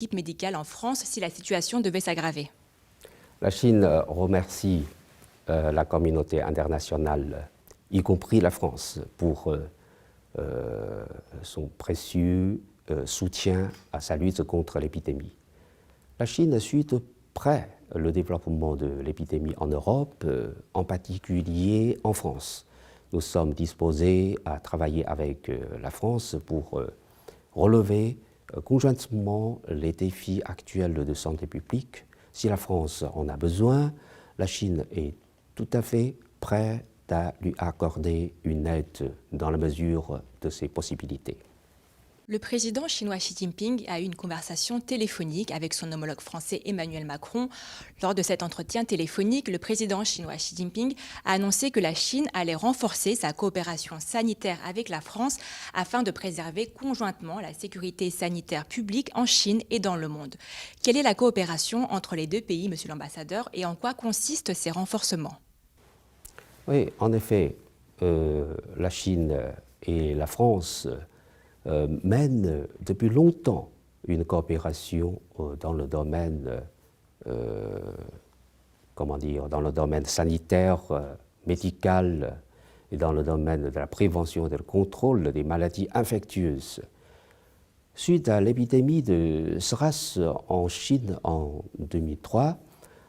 l'équipe médicale en France si la situation devait s'aggraver? La Chine remercie la communauté internationale, y compris la France, pour son précieux soutien à sa lutte contre l'épidémie. La Chine suit de près le développement de l'épidémie en Europe, en particulier en France. Nous sommes disposés à travailler avec la France pour relever conjointement les défis actuels de santé publique. Si la France en a besoin, la Chine est tout à fait prête à lui accorder une aide dans la mesure de ses possibilités. Le président chinois Xi Jinping a eu une conversation téléphonique avec son homologue français Emmanuel Macron. Lors de cet entretien téléphonique, le président chinois Xi Jinping a annoncé que la Chine allait renforcer sa coopération sanitaire avec la France afin de préserver conjointement la sécurité sanitaire publique en Chine et dans le monde. Quelle est la coopération entre les deux pays, monsieur l'ambassadeur, et en quoi consistent ces renforcements? Oui, en effet, la Chine et la France mènent depuis longtemps une coopération dans le domaine, dans le domaine sanitaire, médical et dans le domaine de la prévention et du contrôle des maladies infectieuses. Suite à l'épidémie de SRAS en Chine en 2003,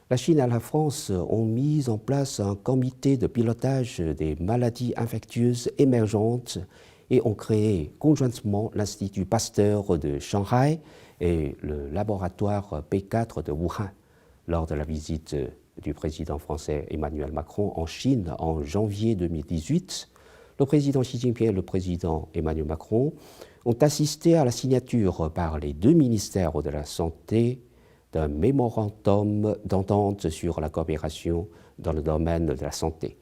la Chine et la France ont mis en place un comité de pilotage des maladies infectieuses émergentes et ont créé conjointement l'Institut Pasteur de Shanghai et le laboratoire P4 de Wuhan. Lors de la visite du président français Emmanuel Macron en Chine en janvier 2018, le président Xi Jinping et le président Emmanuel Macron ont assisté à la signature par les deux ministères de la Santé d'un mémorandum d'entente sur la coopération dans le domaine de la santé.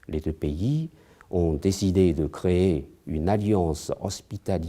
Les deux pays ont décidé de créer une alliance hospitalière